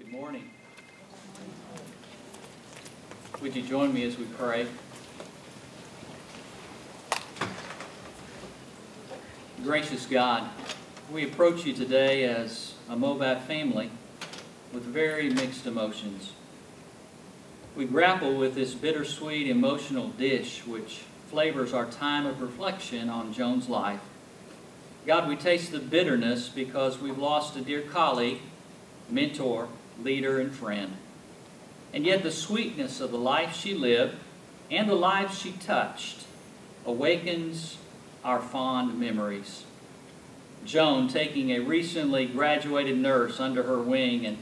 Good morning. Would you join me as we pray? Gracious God, we approach you today as a Moab family with very mixed emotions. We grapple with this bittersweet emotional dish which flavors our time of reflection on Joan's life. God, we taste the bitterness because we've lost a dear colleague, mentor, leader, and friend. And yet the sweetness of the life she lived and the lives she touched awakens our fond memories. Joan taking a recently graduated nurse under her wing and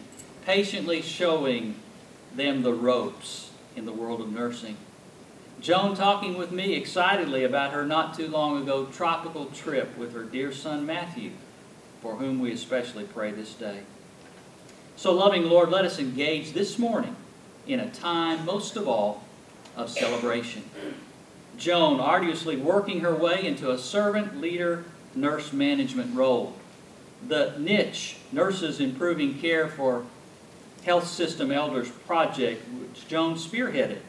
patiently showing them the ropes in the world of nursing. Joan talking with me excitedly about her not too long ago tropical trip with her dear son Matthew, for whom we especially pray this day. So loving Lord, let us engage this morning in a time, most of all, of celebration. Joan arduously working her way into a servant, leader, nurse management role. The niche, Nurses Improving Care for Health System Elders project, which Joan spearheaded,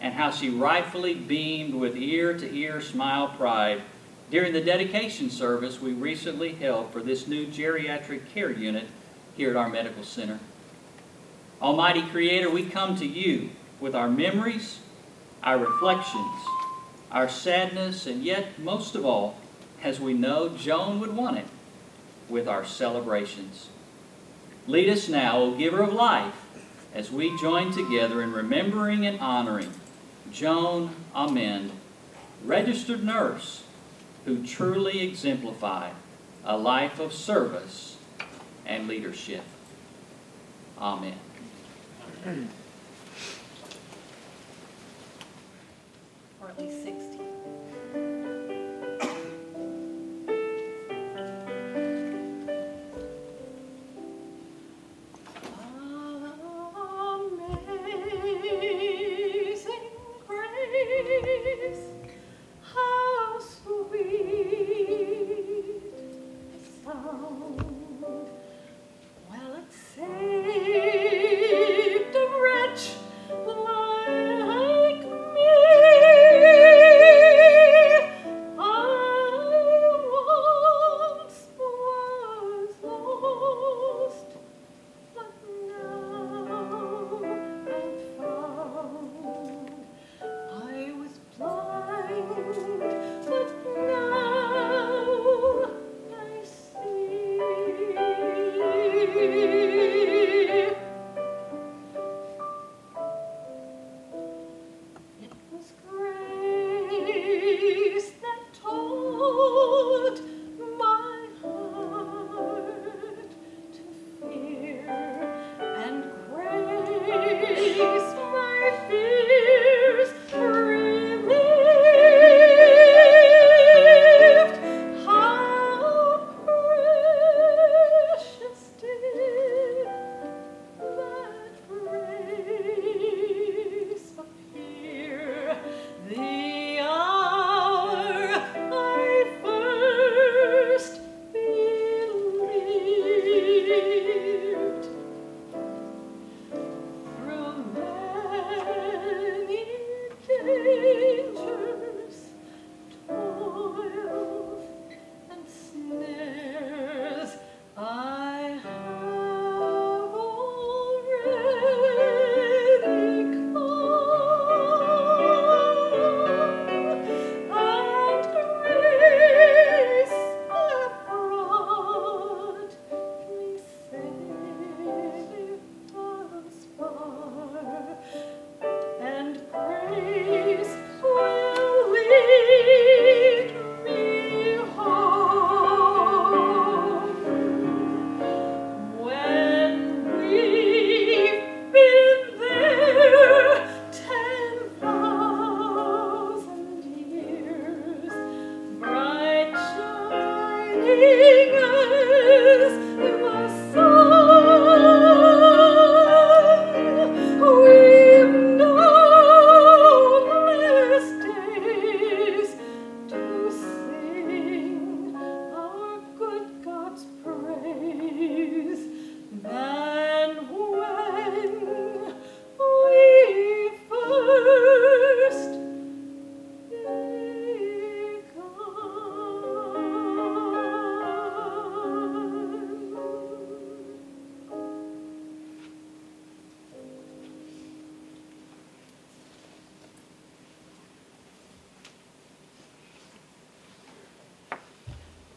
and how she rightfully beamed with ear-to-ear smile pride during the dedication service we recently held for this new geriatric care unit here at our medical center. Almighty Creator, we come to you with our memories, our reflections, our sadness, and yet, most of all, as we know Joan would want it, with our celebrations. Lead us now, O Giver of Life, as we join together in remembering and honoring Joan Amend, registered nurse, who truly exemplified a life of service and leadership. Amen. Or at least 60. Like me.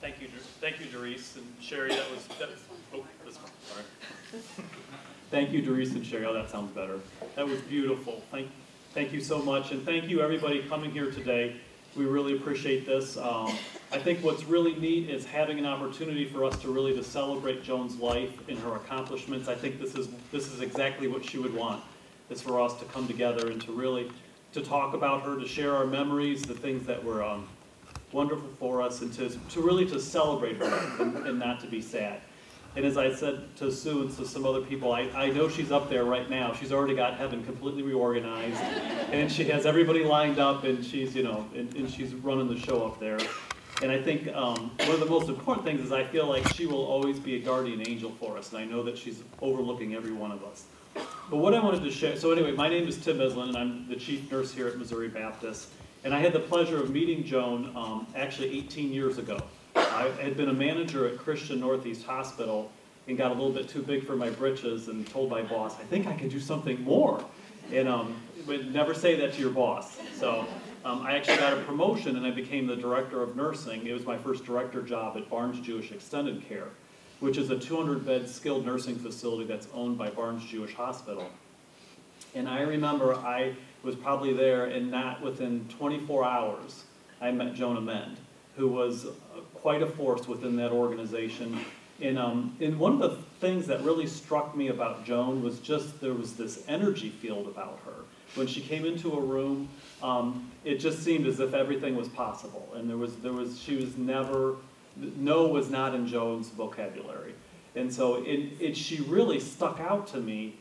Thank you, Doris and Sherry. That was oh, this one. Sorry. Thank you, Doris and Sherry. Oh, that sounds better. That was beautiful. Thank you so much, and thank you everybody coming here today. We really appreciate this. I think what's really neat is having an opportunity for us to really celebrate Joan's life and her accomplishments. I think this is exactly what she would want, is for us to come together and to really talk about her, to share our memories, the things that were wonderful for us, and to really celebrate her and not to be sad. And as I said to Sue and to some other people, I know she's up there right now. She's already got heaven completely reorganized, and she has everybody lined up, and she's, you know, and she's running the show up there. And I think one of the most important things is I feel like she will always be a guardian angel for us, and I know that she's overlooking every one of us. But what I wanted to share, so anyway, my name is Tim Islin, and I'm the chief nurse here at Missouri Baptist. And I had the pleasure of meeting Joan actually 18 years ago. I had been a manager at Christian Northeast Hospital and got a little bit too big for my britches and told my boss, I think I can do something more. And but never say that to your boss. So I actually got a promotion and I became the director of nursing. It was my first director job at Barnes Jewish Extended Care, which is a 200-bed skilled nursing facility that's owned by Barnes Jewish Hospital. And I remember I was probably there, and not within 24 hours, I met Joan Amend, who was quite a force within that organization. And one of the things that really struck me about Joan was just there was this energy field about her. When she came into a room, it just seemed as if everything was possible. And she was never, no was not in Joan's vocabulary. And so she really stuck out to me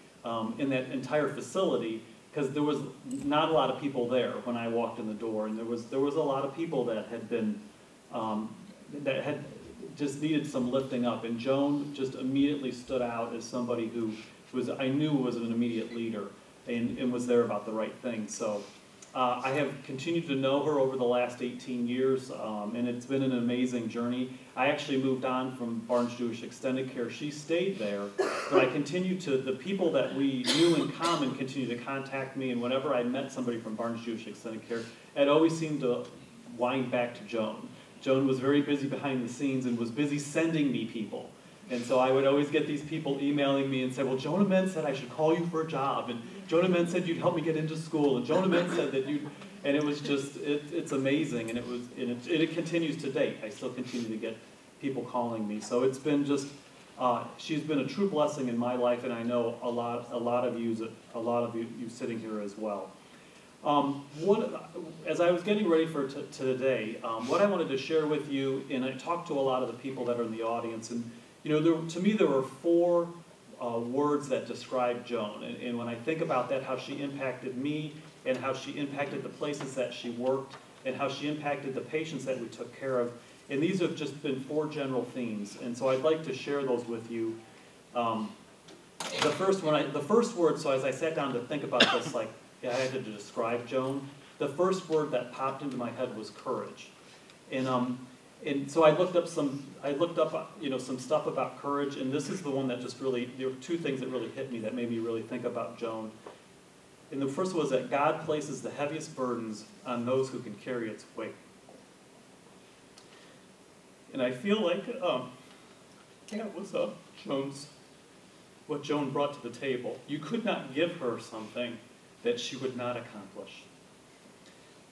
in that entire facility, because there was not a lot of people there when I walked in the door, and there was a lot of people that had been that had just needed some lifting up, and Joan just immediately stood out as somebody who I knew was an immediate leader and was there about the right thing. So I have continued to know her over the last 18 years, and it's been an amazing journey. I actually moved on from Barnes Jewish Extended Care. She stayed there, but I continued to, the people that we knew in common continued to contact me, and whenever I met somebody from Barnes Jewish Extended Care, it always seemed to wind back to Joan. Joan was very busy behind the scenes and was busy sending me people. And so I would always get these people emailing me and say, well, Joan Amend said I should call you for a job, and Joan Amend said you'd help me get into school, and Joan Amend said that you'd, and it was just, it's amazing, and it continues to date. I still continue to get people calling me. So it's been just, she's been a true blessing in my life, and I know a lot of you sitting here as well. As I was getting ready for today, what I wanted to share with you, and I talked to a lot of the people that are in the audience, and you know, to me there were four words that describe Joan, and when I think about that, how she impacted me, and how she impacted the places that she worked, and how she impacted the patients that we took care of, and these have just been four general themes, and so I'd like to share those with you. The first word, so as I sat down to think about this, like I had to describe Joan, the first word that popped into my head was courage, and so I looked up some stuff about courage, and this is the one that just really, there were two things that really hit me that made me really think about Joan. And the first was that God places the heaviest burdens on those who can carry its weight. And I feel like that was what Joan brought to the table. You could not give her something that she would not accomplish.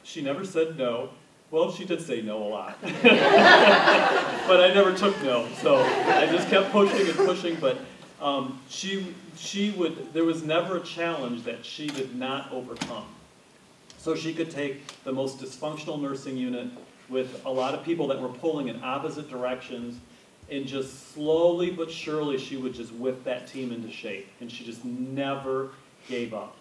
She never said no. Well, she did say no a lot. But I never took no, so I just kept pushing and pushing, but there was never a challenge that she did not overcome. So she could take the most dysfunctional nursing unit with a lot of people that were pulling in opposite directions, and just slowly but surely she would just whip that team into shape, and she just never gave up.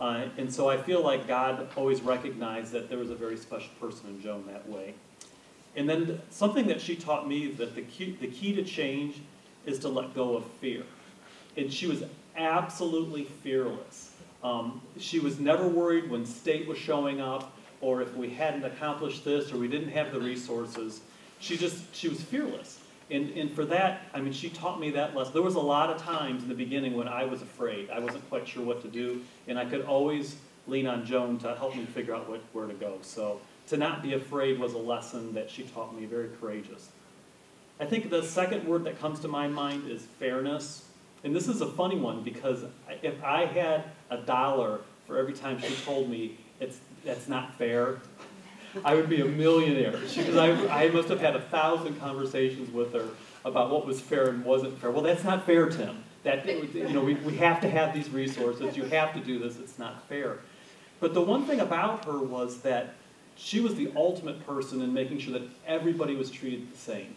And so I feel like God always recognized that there was a very special person in Joan that way. And then something that she taught me, that the key to change is to let go of fear. And she was absolutely fearless. She was never worried when state was showing up, or if we hadn't accomplished this, or we didn't have the resources. She was fearless. And for that, I mean, she taught me that lesson. There was a lot of times in the beginning when I was afraid. I wasn't quite sure what to do, and I could always lean on Joan to help me figure out where to go. So to not be afraid was a lesson that she taught me, very courageous. I think the second word that comes to my mind is fairness. And this is a funny one because if I had $1 for every time she told me that's not fair, I would be a millionaire. Because I must have had 1,000 conversations with her about what was fair and wasn't fair. Well, that's not fair, Tim. That, we have to have these resources. You have to do this. It's not fair. But the one thing about her was that she was the ultimate person in making sure that everybody was treated the same.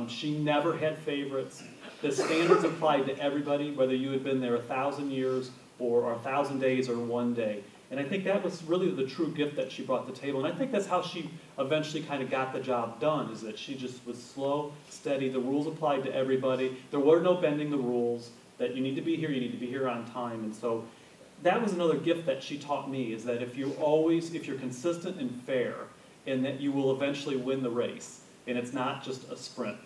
She never had favorites. The standards applied to everybody, whether you had been there 1,000 years or 1,000 days or 1 day. And I think that was really the true gift that she brought to the table. And I think that's how she eventually kind of got the job done, is that she just was slow, steady. The rules applied to everybody. There were no bending the rules, that you need to be here on time. And so that was another gift that she taught me, is that if you're consistent and fair, and that you will eventually win the race. And it's not just a sprint.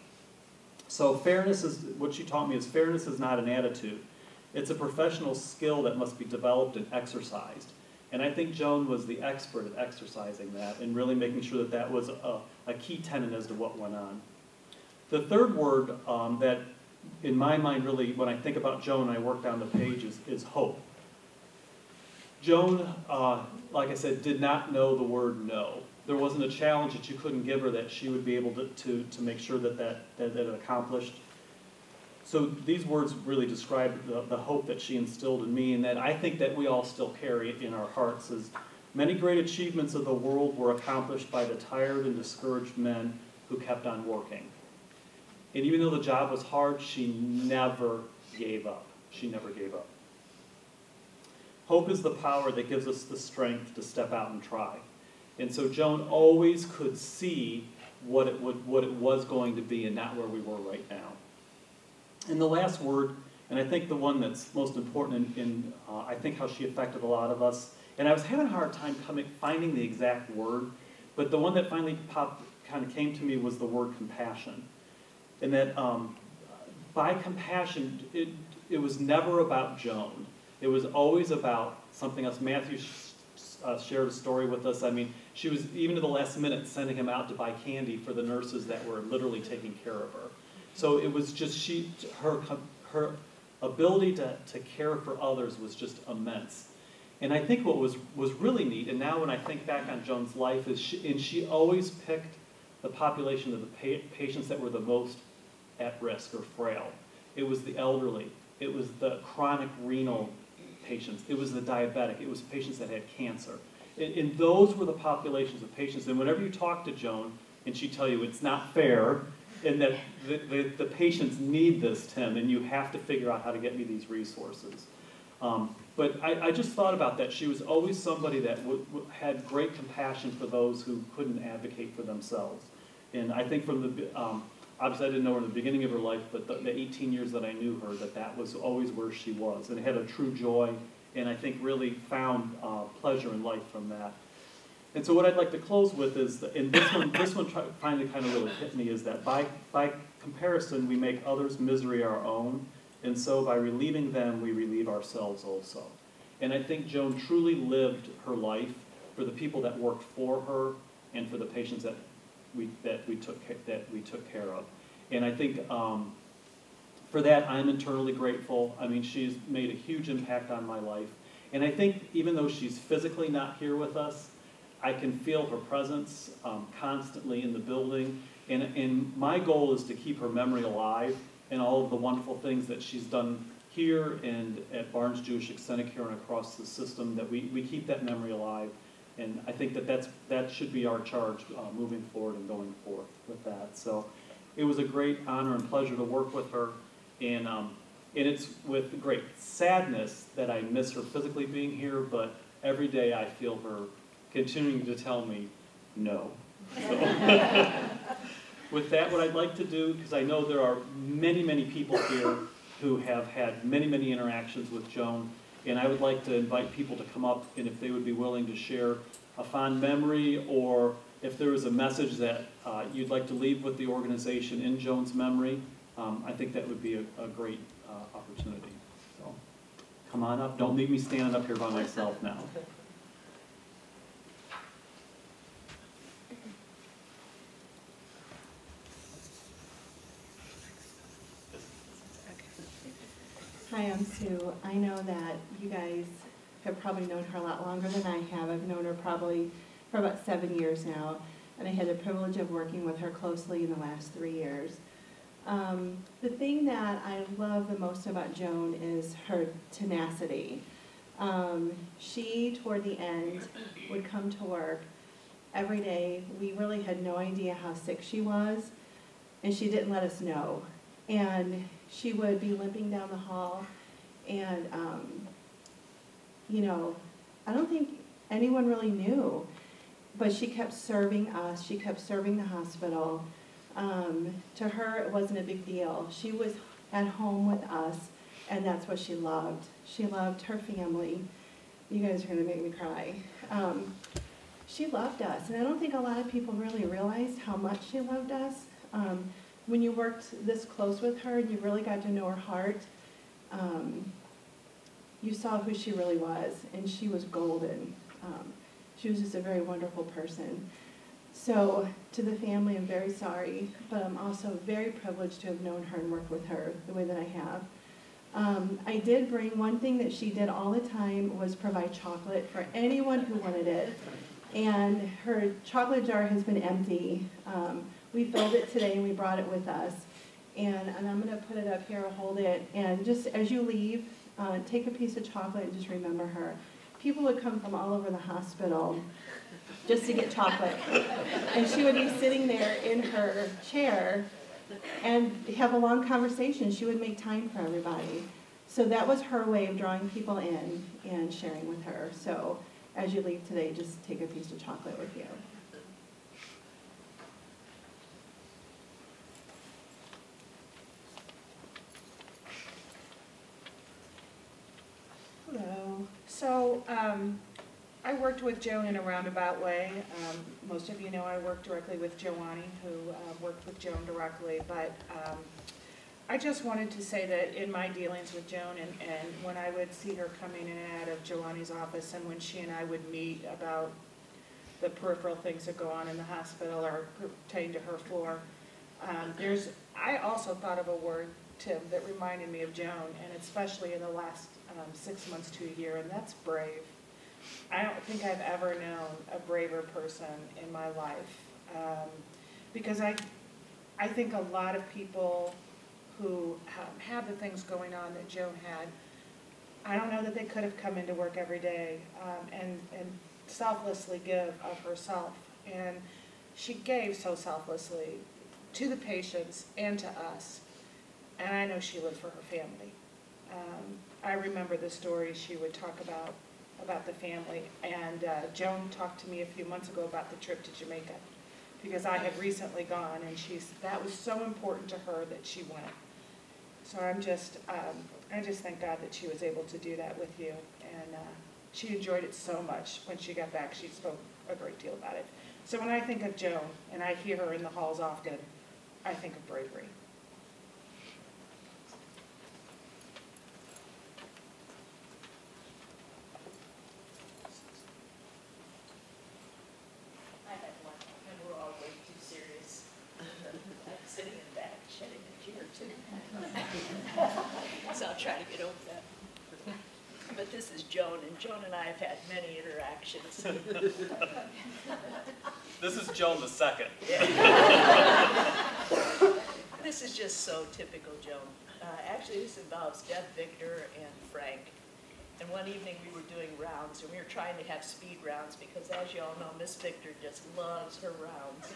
So fairness is, what she taught me is fairness is not an attitude. It's a professional skill that must be developed and exercised. And I think Joan was the expert at exercising that and really making sure that that was a key tenet as to what went on. The third word that, in my mind, really, when I think about Joan, I work down the page, is hope. Joan, like I said, did not know the word no. There wasn't a challenge that you couldn't give her that she would be able to make sure that it accomplished. So these words really describe the hope that she instilled in me, and that I think that we all still carry in our hearts. Is many great achievements of the world were accomplished by the tired and discouraged men who kept on working. And even though the job was hard, she never gave up. She never gave up. Hope is the power that gives us the strength to step out and try. And so Joan always could see what it was going to be and not where we were right now. And the last word, and I think the one that's most important in I think how she affected a lot of us, and I was having a hard time finding the exact word, but the one that finally kind of came to me was the word compassion. And that by compassion, it was never about Joan. It was always about something else. Matthew shared a story with us. I mean, she was, even to the last minute, sending him out to buy candy for the nurses that were literally taking care of her. So it was just her ability to care for others was just immense. And I think what was really neat, and now when I think back on Joan's life, is she always picked the population of the patients that were the most at risk or frail. It was the elderly. It was the chronic renal patients. It was the diabetic. It was patients that had cancer. And those were the populations of patients. And whenever you talk to Joan, and she'd tell you it's not fair, and that the patients need this, Tim, and you have to figure out how to get me these resources. But I just thought about that. She was always somebody that had great compassion for those who couldn't advocate for themselves. And I think from the, obviously I didn't know her in the beginning of her life, but the 18 years that I knew her, that was always where she was, and had a true joy, and I think really found pleasure in life from that. And so what I'd like to close with is, and this one finally kind of really hit me, is that by comparison, we make others' misery our own, and so by relieving them, we relieve ourselves also. And I think Joan truly lived her life for the people that worked for her and for the patients that we took care of. And I think for that, I'm eternally grateful. I mean, she's made a huge impact on my life. And I think even though she's physically not here with us, I can feel her presence constantly in the building. And my goal is to keep her memory alive and all of the wonderful things that she's done here and at Barnes Jewish Extended Care and across the system, that we keep that memory alive. And I think that should be our charge moving forward and going forth with that. So it was a great honor and pleasure to work with her. And it's with great sadness that I miss her physically being here, but every day I feel her continuing to tell me no. So with that, what I'd like to do, because I know there are many, many people here who have had many, many interactions with Joan, and I would like to invite people to come up, and if they would be willing to share a fond memory, or if there was a message that you'd like to leave with the organization in Joan's memory, I think that would be a great opportunity. So come on up. Don't leave me standing up here by myself now. to, I know that you guys have probably known her a lot longer than I have. I've known her probably for about 7 years now, and I had the privilege of working with her closely in the last 3 years. The thing that I love the most about Joan is her tenacity. She, toward the end, would come to work every day. We really had no idea how sick she was, and she didn't let us know. And she would be limping down the hall, and, you know, I don't think anyone really knew, but she kept serving us. She kept serving the hospital. To her, it wasn't a big deal. She was at home with us, and that's what she loved. She loved her family. You guys are going to make me cry. She loved us, and I don't think a lot of people really realized how much she loved us. When you worked this close with her and you really got to know her heart, you saw who she really was, and she was golden. She was just a very wonderful person. So to the family, I'm very sorry, but I'm also very privileged to have known her and worked with her the way that I have. I did bring one thing that she did all the time was provide chocolate for anyone who wanted it. And her chocolate jar has been empty. We filled it today and we brought it with us. And I'm going to put it up here, hold it. And just as you leave, take a piece of chocolate and just remember her. People would come from all over the hospital just to get chocolate. And she would be sitting there in her chair and have a long conversation. She would make time for everybody. So that was her way of drawing people in and sharing with her. So as you leave today, just take a piece of chocolate with you. Hello. So I worked with Joan in a roundabout way. Most of you know I worked directly with Joanne, who worked with Joan directly. But I just wanted to say that in my dealings with Joan, and when I would see her coming in and out of Joanne's office, and when she and I would meet about the peripheral things that go on in the hospital or pertain to her floor, I also thought of a word, Tim, that reminded me of Joan, and especially in the last 6 months to a year, and that's brave. I don't think I've ever known a braver person in my life, because I think a lot of people who have the things going on that Joan had, I don't know that they could have come into work every day and selflessly give of herself. And she gave so selflessly to the patients and to us. And I know she lived for her family. I remember the stories she would talk about the family. And Joan talked to me a few months ago about the trip to Jamaica, because I had recently gone, and that was so important to her that she went. So I just thank God that she was able to do that with you. And she enjoyed it so much. When she got back, she spoke a great deal about it. So when I think of Joan, and I hear her in the halls often, I think of bravery. I had one, and we're all way too serious. I'm sitting in the back, shedding a tear too. So I'll try to get over that. But this is Joan, and Joan and I have had many interactions. This is Joan the second. This is just so typical Joan. Actually, this involves Deb, Victor, and Frank. And one evening we were doing rounds, and we were trying to have speed rounds because, as you all know, Miss Victor just loves her rounds.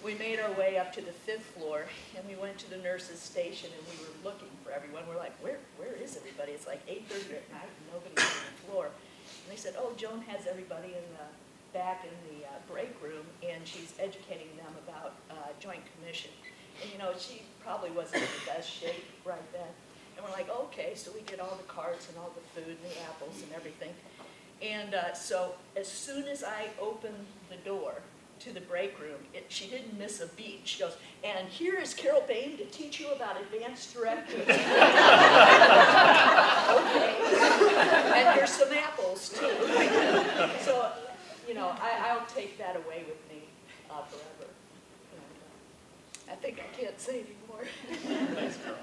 We made our way up to the 5th floor, and we went to the nurse's station, and we were looking for everyone. We're like, where is everybody? It's like 8:30 at night, and nobody's on the floor. And they said, oh, Joan has everybody in the back in the break room, and she's educating them about Joint Commission. And, you know, she probably wasn't in the best shape right then. And we're like, okay, so we get all the carts and all the food and the apples and everything. And so as soon as I opened the door to the break room, she didn't miss a beat. She goes, and here is Carol Bain to teach you about advanced directives. Okay. And here's some apples, too. So, you know, I'll take that away with me forever. And, I think I can't say anymore. Thanks, Carol.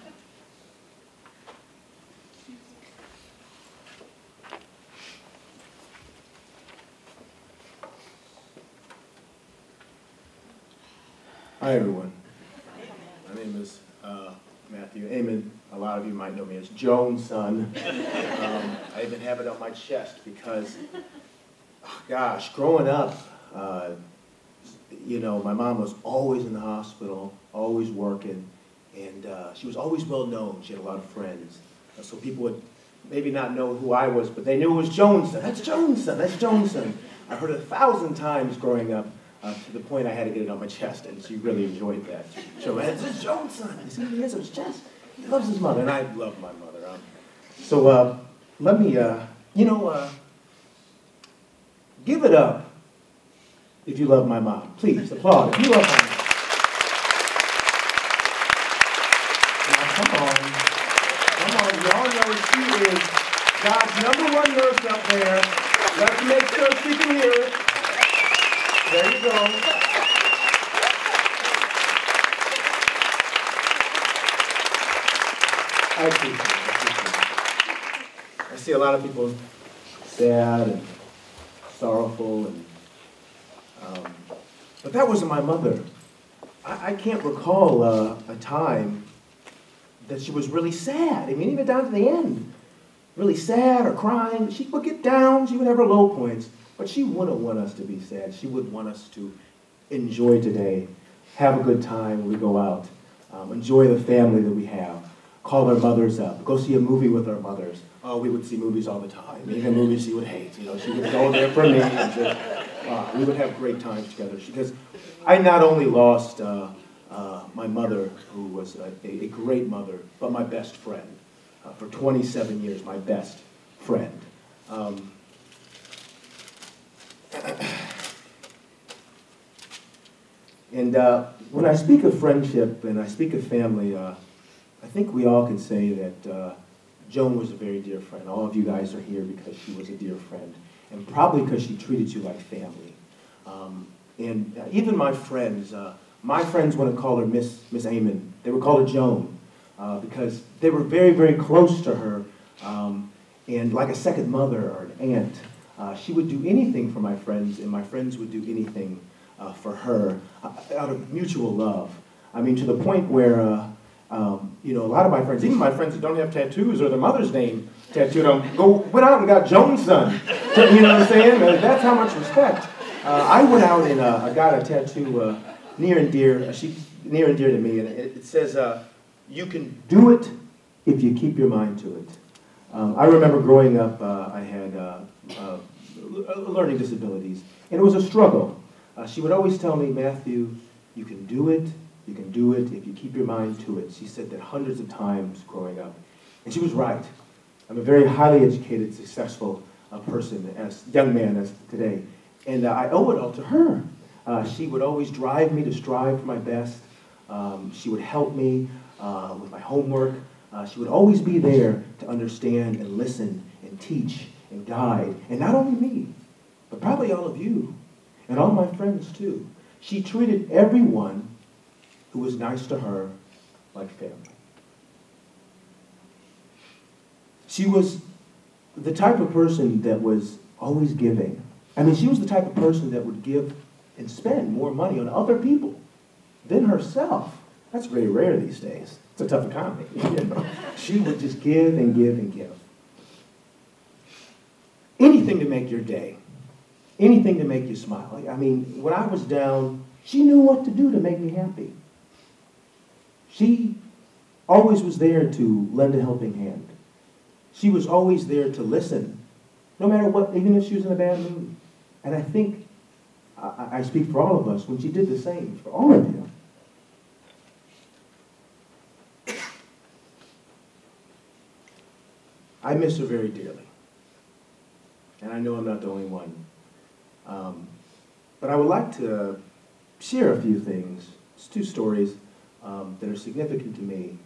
Hi, everyone. My name is Matthew Amon. A lot of you might know me as Joan's son. I even have it on my chest because, oh gosh, growing up, you know, my mom was always in the hospital, always working, and she was always well known. She had a lot of friends. So people would maybe not know who I was, but they knew it was Joan's son. That's Joan's son. That's Joan's son. I heard it 1,000 times growing up. To the point I had to get it on my chest, and she really enjoyed that. So, this is Joan's son. You see, he has his chest. He loves his mother, and I love my mother. So let me, give it up if you love my mom. Please, applaud if you love my mom. Now, come on. You all know she is God's #1 nurse up there. Let's make sure she can hear it. There you go. I appreciate it. I see a lot of people sad and sorrowful, but that wasn't my mother. I can't recall a time that she was really sad. I mean, even down to the end. Really sad or crying. She would get down. She would have her low points. But she wouldn't want us to be sad. She would want us to enjoy today, have a good time when we go out, enjoy the family that we have, call our mothers up, go see a movie with our mothers. Oh, we would see movies all the time, even movies she would hate. You know, she would go there for me, and just, we would have great times together. Because I not only lost my mother, who was a great mother, but my best friend. For 27 years, my best friend. And when I speak of friendship and I speak of family, I think we all can say that Joan was a very dear friend. All of you guys are here because she was a dear friend, and probably because she treated you like family. And even my friends wouldn't call her Miss Amon. They would call her Joan because they were very, very close to her, and like a second mother or an aunt. She would do anything for my friends, and my friends would do anything for her out of mutual love. I mean, to the point where, you know, a lot of my friends, even my friends that don't have tattoos or their mother's name tattooed on, went out and got Joan's son. You know what I'm saying? That's how much respect. I went out and I got a tattoo near and dear to me, and it says, "You can do it if you keep your mind to it." I remember growing up, I had learning disabilities, and it was a struggle. She would always tell me, "Matthew, you can do it if you keep your mind to it." She said that hundreds of times growing up, and she was right. I'm a very highly educated, successful person, young man as today, and I owe it all to her. She would always drive me to strive for my best. She would help me with my homework. She would always be there to understand and listen and teach and guide. And not only me, but probably all of you and all my friends too. She treated everyone who was nice to her like family. She was the type of person that was always giving. I mean, she was the type of person that would give and spend more money on other people than herself. That's very rare these days. It's a tough economy. You know? She would just give and give and give. Anything to make your day. Anything to make you smile. I mean, when I was down, she knew what to do to make me happy. She always was there to lend a helping hand. She was always there to listen, no matter what, even if she was in a bad mood. And I think, I speak for all of us, when she did the same for all of you. I miss her very dearly. And I know I'm not the only one. But I would like to share a few things. It's two stories that are significant to me.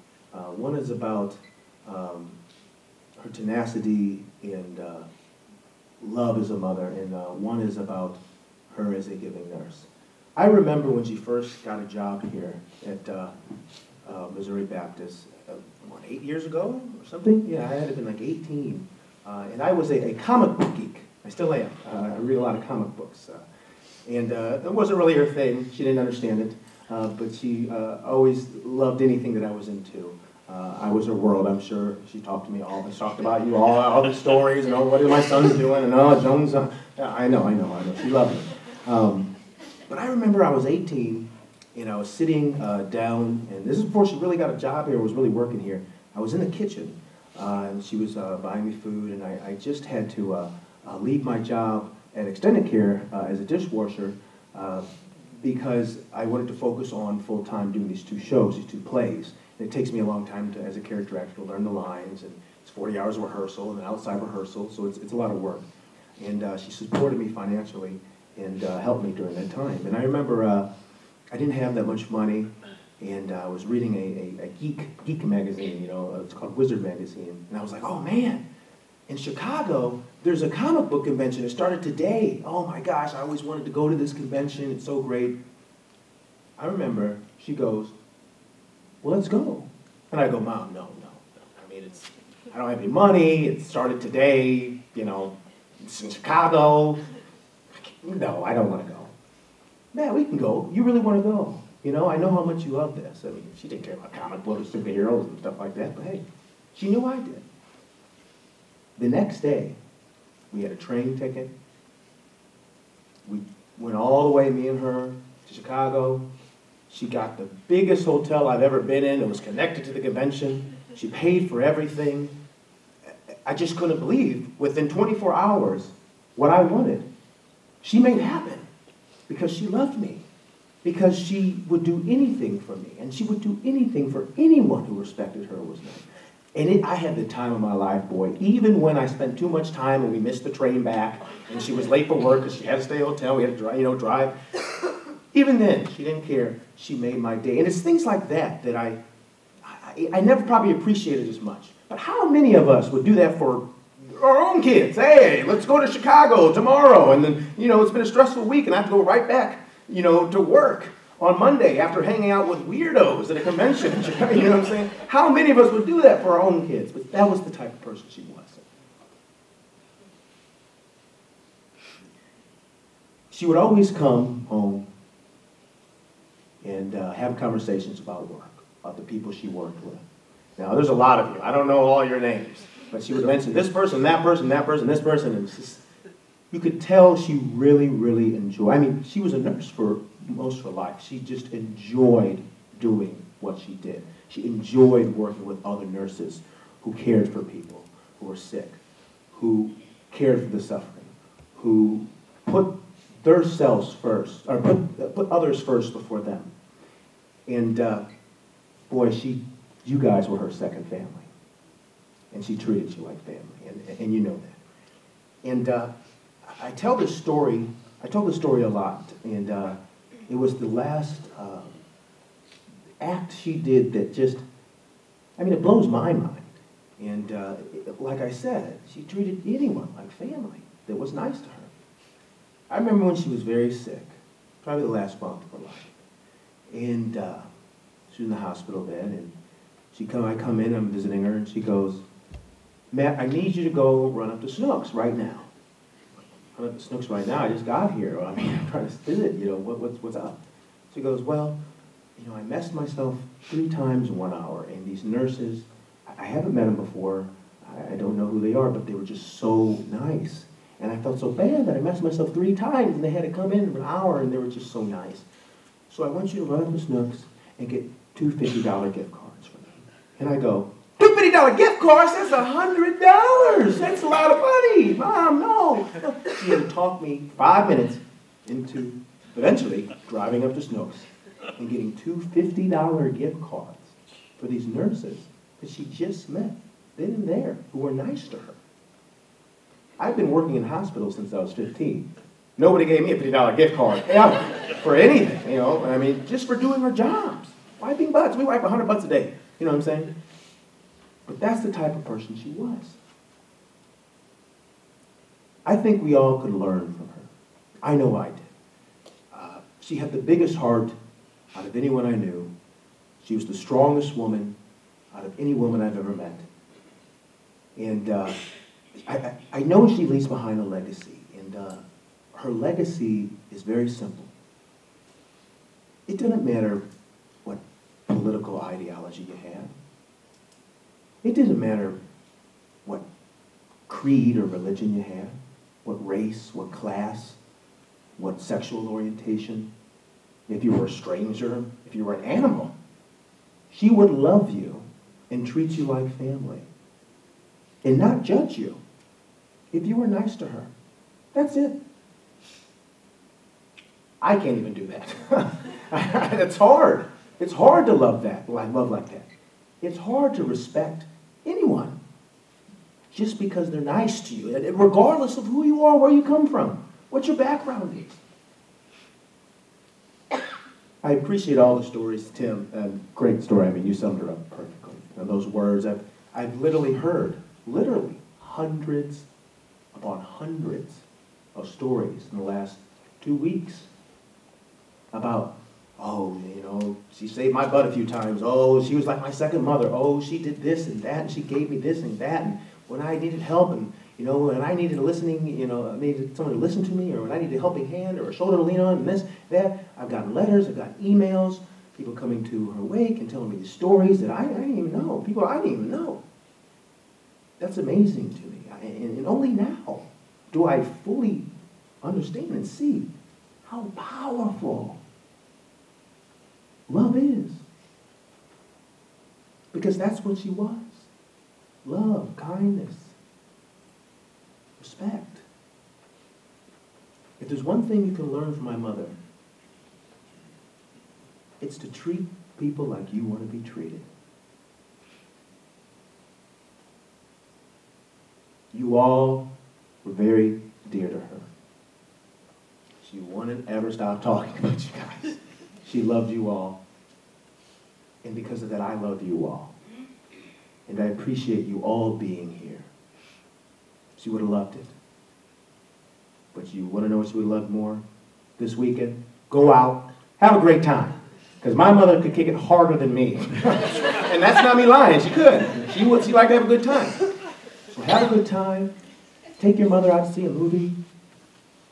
One is about her tenacity and love as a mother, and one is about her as a giving nurse. I remember when she first got a job here at Missouri Baptist, 8 years ago or something? Yeah, I had to been like 18. And I was a comic book geek. I still am. I read a lot of comic books. And it wasn't really her thing. She didn't understand it. but she always loved anything that I was into. I was her world, I'm sure. She talked to me she talked about you all the stories, and what are my sons doing, and Joan's, I know, she loved me. But I remember I was 18, and I was sitting down, and this is before she really got a job here, was really working here. I was in the kitchen, and she was buying me food, and I just had to leave my job at Extended Care as a dishwasher because I wanted to focus on full-time doing these 2 shows, these 2 plays. And it takes me a long time to, as a character actor, to learn the lines, and it's 40 hours of rehearsal and outside rehearsal, so it's a lot of work. And she supported me financially and helped me during that time. And I remember I didn't have that much money, and I was reading a geek magazine, it's called Wizard Magazine, and I was like, oh man, in Chicago, there's a comic book convention. It started today. Oh my gosh, I always wanted to go to this convention. It's so great. I remember she goes, well, let's go. And I go, Mom, no. I mean, I don't have any money. It started today. It's in Chicago. No, I don't want to go. Man, we can go. You really want to go? I know how much you love this. I mean, she didn't care about comic books, superheroes, and stuff like that. But hey, she knew I did. The next day, we had a train ticket. We went all the way, me and her, to Chicago. She got the biggest hotel I've ever been in. It was connected to the convention. She paid for everything. I just couldn't believe, within 24 hours, what I wanted. She made happen because she loved me, because she would do anything for me, and she would do anything for anyone who respected her or was nice. And I had the time of my life, boy. Even when I spent too much time and we missed the train back, and she was late for work because she had to stay at a hotel, we had to drive. Even then, she didn't care. She made my day. And it's things like that I never probably appreciated as much. But how many of us would do that for our own kids? Hey, let's go to Chicago tomorrow. And then, it's been a stressful week, and I have to go right back, to work on Monday after hanging out with weirdos at a convention in Chicago. You know what I'm saying? How many of us would do that for our own kids? But that was the type of person she was. She would always come home and have conversations about work, about the people she worked with. Now, there's a lot of you. I don't know all your names. But she would mention this person, that person, that person, this person. And you could tell she really, really enjoyed. I mean, she was a nurse for most of her life. She just enjoyed doing what she did. She enjoyed working with other nurses who cared for people who were sick, who cared for the suffering, who put themselves first, or put others first before them. And boy, you guys were her second family. And she treated you like family, and you know that. And I told this story a lot, and it was the last act she did that just, it blows my mind. And like I said, she treated anyone like family that was nice to her. I remember when she was very sick, probably the last month of her life. And she was in the hospital bed, and I come in, I'm visiting her, and she goes, Matt, I need you to go run up to Snooks right now. Run up to Snooks right now, I just got here. I'm trying to visit, what's up? She goes, well, I messed myself 3 times in 1 hour, and these nurses, I haven't met them before, I don't know who they are, but they were just so nice. And I felt so bad that I messed myself 3 times, and they had to come in for an hour, and they were just so nice. So I want you to run up to Snooks and get 2 $50 gift cards for them. And I go, 2 $50 gift cards? That's $100. That's a lot of money. Mom, no. She had to talk me 5 minutes into eventually driving up to Snooks and getting 2 $50 gift cards for these nurses that she just met then and there who were nice to her. I've been working in hospitals since I was 15. Nobody gave me a $50 gift card ever for anything, just for doing our jobs. Wiping butts. We wipe 100 butts a day. You know what I'm saying? But that's the type of person she was. I think we all could learn from her. I know I did. She had the biggest heart out of anyone I knew. She was the strongest woman out of any woman I've ever met. And I know she leaves behind a legacy. And her legacy is very simple. It doesn't matter what political ideology you have. It doesn't matter what creed or religion you have, what race, what class, what sexual orientation. If you were a stranger, if you were an animal, she would love you and treat you like family and not judge you if you were nice to her. That's it. I can't even do that. It's hard. It's hard to love like that. It's hard to respect anyone just because they're nice to you, regardless of who you are, where you come from, what your background is. I appreciate all the stories, Tim, and great story. I mean, you summed her up perfectly. And those words I've literally heard, hundreds upon hundreds of stories in the last 2 weeks about, oh, you know, she saved my butt a few times. Oh, she was like my second mother. Oh, she did this and that, and she gave me this and that. And when I needed help, and you know, when I needed I needed someone to listen to me, or when I needed a helping hand or a shoulder to lean on, and this, that, I've gotten letters, I've gotten emails, people coming to her wake and telling me these stories that I didn't even know, people I didn't even know. That's amazing to me. And only now do I fully understand and see how powerful love is. Because that's what she was. Love, kindness, respect. If there's one thing you can learn from my mother, it's to treat people like you want to be treated. You all were very dear to her. She wouldn't ever stop talking about you guys. She loved you all. And because of that, I love you all. And I appreciate you all being here. She would have loved it. But you want to know what she would have loved more? This weekend, go out, have a great time. Because my mother could kick it harder than me. And that's not me lying, she could. She liked to have a good time. So have a good time. Take your mother out to see a movie.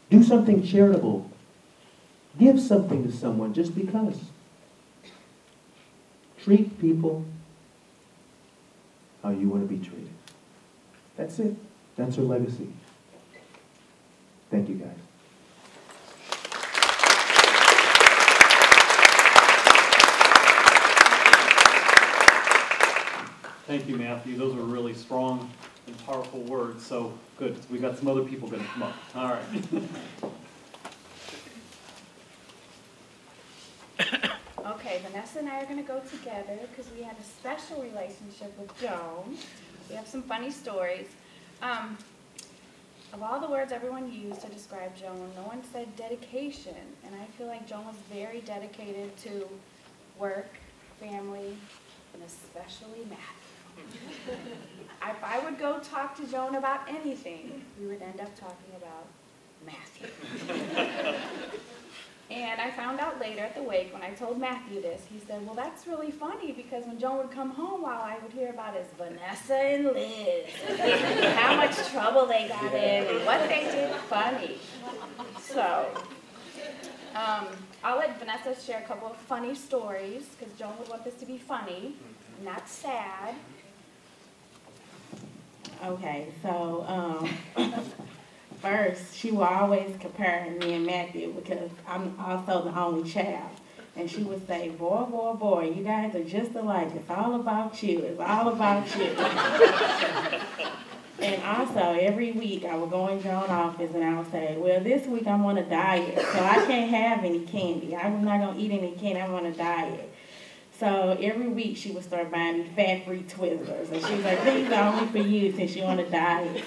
Do something charitable. Give something to someone just because. Treat people how you want to be treated. That's it. That's her legacy. Thank you, guys. Thank you, Matthew. Those were really strong and powerful words. So good. We got some other people going to come up. All right. Okay, Vanessa and I are going to go together because we have a special relationship with Joan. We have some funny stories. Of all the words everyone used to describe Joan, no one said dedication. And I feel like Joan was very dedicated to work, family, and especially math. If I would go talk to Joan about anything, we would end up talking about Matthew. And I found out later at the wake, when I told Matthew this, he said, well, that's really funny because when Joan would come home, all I would hear about is Vanessa and Liz, and how much trouble they got in, and what they did funny. So, I'll let Vanessa share a couple of funny stories, because Joan would want this to be funny, not sad. Okay, so first, she will always compare me and Matthew because I'm also the only child. And she would say, boy, boy, boy, you guys are just alike. It's all about you. It's all about you. And also, every week I would go in Joan's office and I would say, well, this week I'm on a diet, so I can't have any candy. I'm not going to eat any candy. I'm on a diet. So every week she would start buying me fat-free Twizzlers. And she was like, these are only for you since you're on a diet,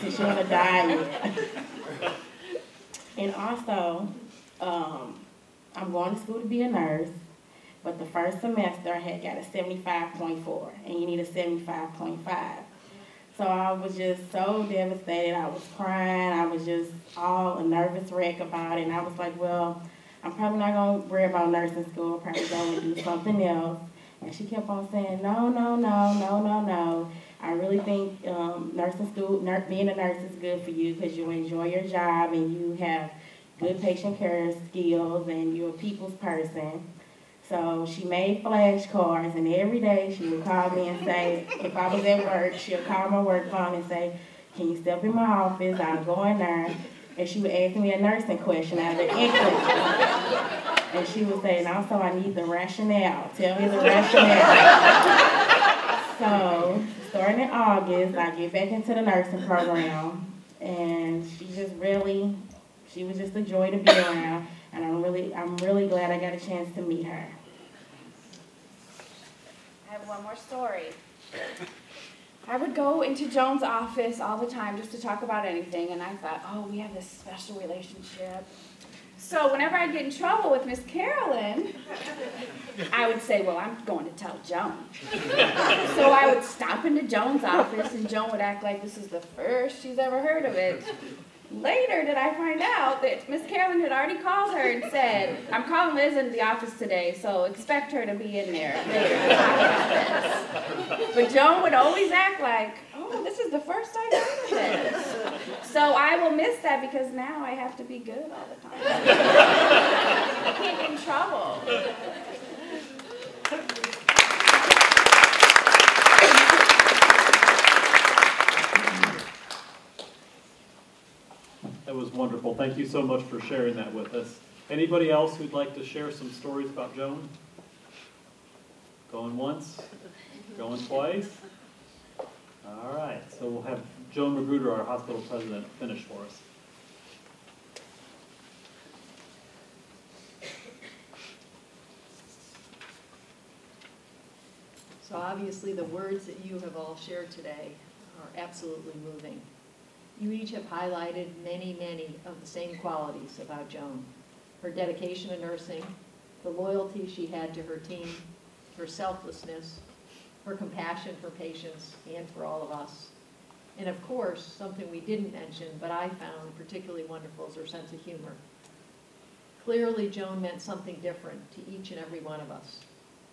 And also, I'm going to school to be a nurse, but the first semester I had got a 75.4, and you need a 75.5. So I was just so devastated. I was crying. I was just all a nervous wreck about it. And I was like, well, I'm probably not going to worry about nursing school. I'm probably going to do something else. And she kept on saying, no, no, no, no, no, no. I really think nursing school, being a nurse is good for you because you enjoy your job and you have good patient care skills and you're a people's person. So she made flashcards, and every day she would call me and say, if I was at work, she'll call my work phone and say, can you step in my office? I'm going there. And she would ask me a nursing question out of the English. And she would say, and also I need the rationale. Tell me the rationale. So, starting in August, I get back into the nursing program. And she was just a joy to be around. And I'm really glad I got a chance to meet her. I have one more story. I would go into Joan's office all the time just to talk about anything, and I thought, oh, we have this special relationship. So whenever I'd get in trouble with Miss Carolyn, I would say, well, I'm going to tell Joan. So I would stop into Joan's office, and Joan would act like this is the first she's ever heard of it. Later did I find out that Miss Carolyn had already called her and said, I'm calling Liz into the office today, so expect her to be in there later to talk about this. But Joan would always act like, oh, this is the first I've heard of this. So I will miss that because now I have to be good all the time. I can't get in trouble. That was wonderful. Thank you so much for sharing that with us. Anybody else who'd like to share some stories about Joan? Going once? Going twice? All right, so we'll have Joan Magruder, our hospital president, finish for us. So obviously the words that you have all shared today are absolutely moving. You each have highlighted many, many of the same qualities about Joan. Her dedication to nursing, the loyalty she had to her team, her selflessness, her compassion for patients and for all of us. And of course, something we didn't mention, but I found particularly wonderful, is her sense of humor. Clearly, Joan meant something different to each and every one of us,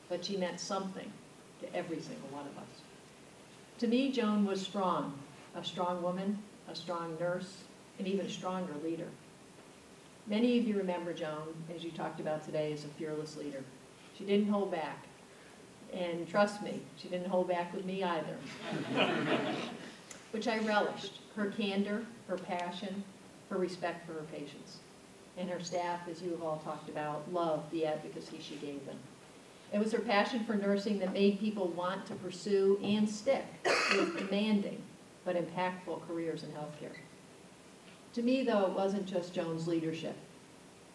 but she meant something to every single one of us. To me, Joan was strong, a strong woman, a strong nurse, and even a stronger leader. Many of you remember Joan, as you talked about today, as a fearless leader. She didn't hold back. And trust me, she didn't hold back with me either. Which I relished. Her candor, her passion, her respect for her patients. And her staff, as you have all talked about, loved the advocacy she gave them. It was her passion for nursing that made people want to pursue and stick with demanding but impactful careers in healthcare. To me, though, it wasn't just Joan's leadership.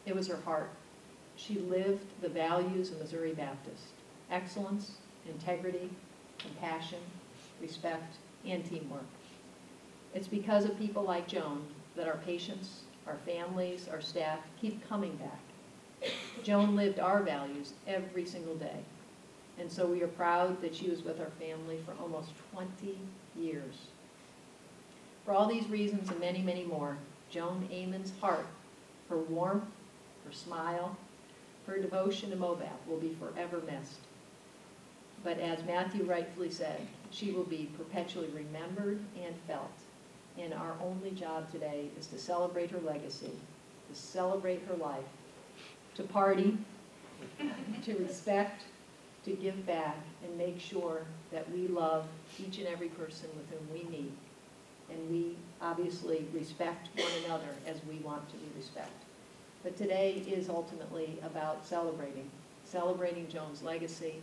It was her heart. She lived the values of Missouri Baptist: excellence, integrity, compassion, respect, and teamwork. It's because of people like Joan that our patients, our families, our staff keep coming back. Joan lived our values every single day. And so we are proud that she was with our family for almost 20 years. For all these reasons and many, many more, Joan Amon's heart, her warmth, her smile, her devotion to MOBAP will be forever missed. But as Matthew rightfully said, she will be perpetually remembered and felt. And our only job today is to celebrate her legacy, to celebrate her life, to party, to respect, to give back, and make sure that we love each and every person with whom we meet. And we obviously respect one another as we want to be respected. But today is ultimately about celebrating Joan's legacy,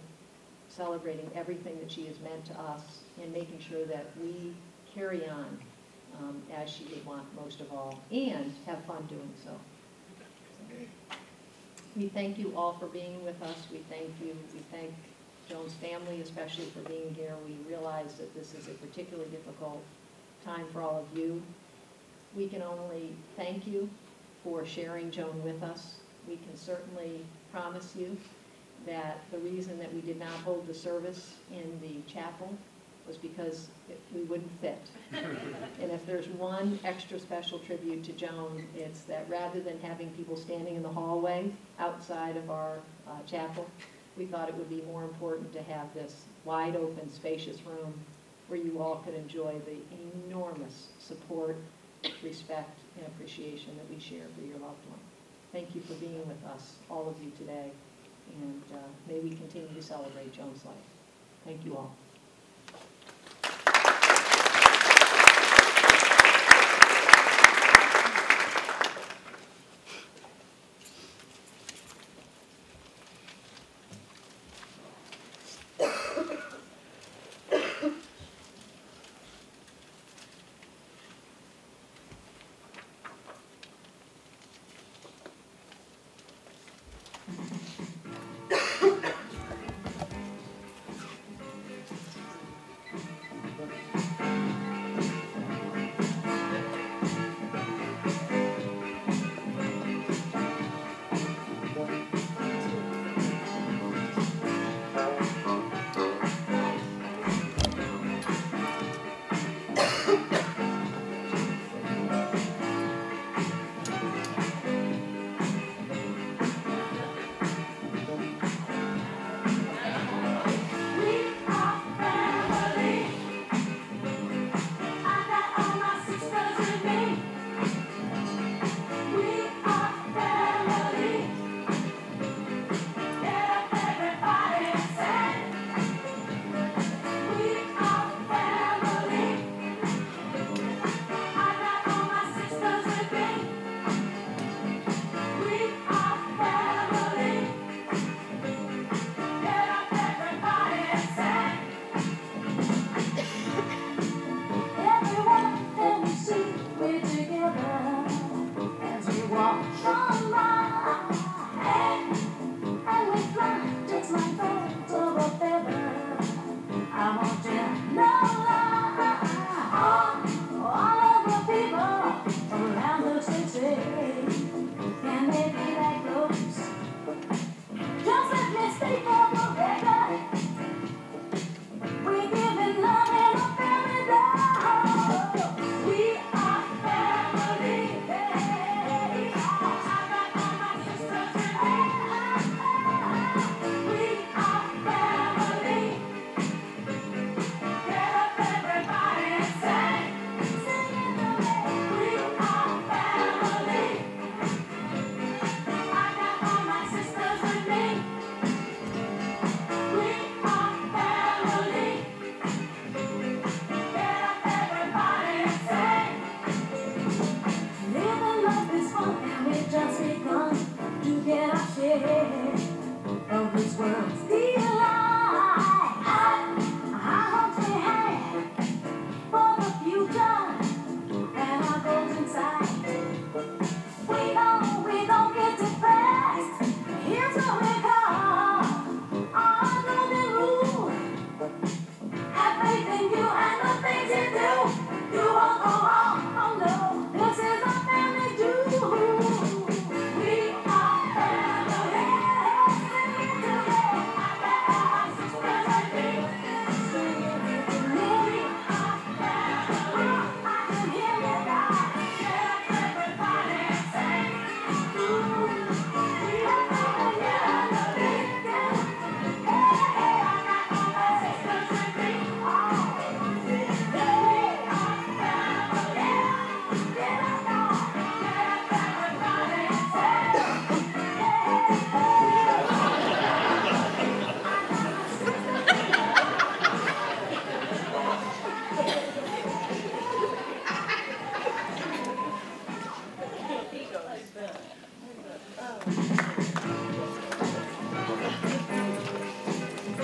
celebrating everything that she has meant to us, and making sure that we carry on as she would want most of all, and have fun doing so. We thank you all for being with us. We thank you. We thank Joan's family especially for being here. We realize that this is a particularly difficult time for all of you. We can only thank you for sharing Joan with us. We can certainly promise you that the reason that we did not hold the service in the chapel was because we wouldn't fit. And if there's one extra special tribute to Joan, it's that rather than having people standing in the hallway outside of our chapel, we thought it would be more important to have this wide open, spacious room where you all could enjoy the enormous support, respect, and appreciation that we share for your loved one. Thank you for being with us, all of you today. and may we continue to celebrate Joan's life. Thank you all.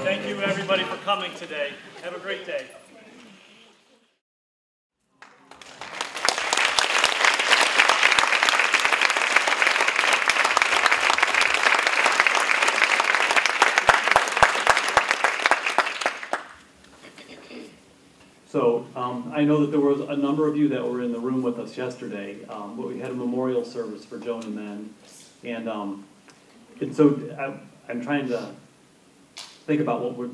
Thank you, everybody, for coming today. Have a great day. So I know that there was a number of you that were in the room with us yesterday. But we had a memorial service for Joan and men, and so I'm trying to think about what we're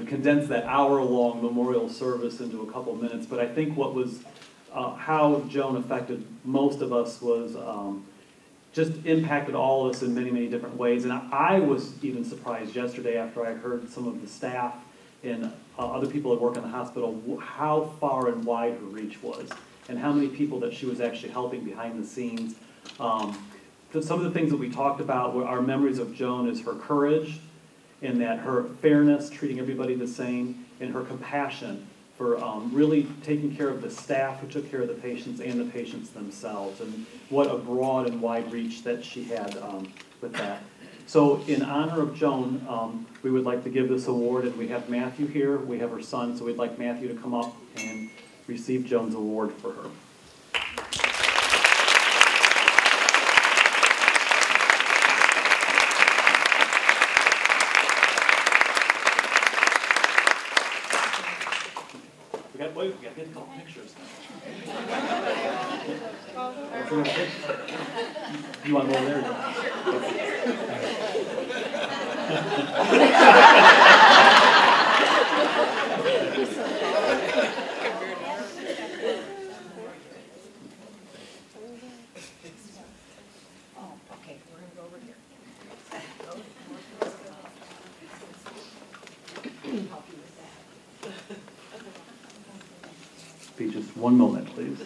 condense that hour-long memorial service into a couple minutes. But I think what was how Joan affected most of us was just impacted all of us in many, many different ways. And I was even surprised yesterday after I heard some of the staff and other people that work in the hospital, how far and wide her reach was, and how many people that she was actually helping behind the scenes. some of the things that we talked about were our memories of Joan is her courage, and that her fairness, treating everybody the same, and her compassion for really taking care of the staff who took care of the patients and the patients themselves, and what a broad and wide reach that she had with that. So in honor of Joan, we would like to give this award, and we have Matthew here, we have her son, so we'd like Matthew to come up and receive Joan's award for her. We got to get a couple pictures. You want to go there? Oh, okay, we're gonna go over here. Help you with that. Be just one moment, please.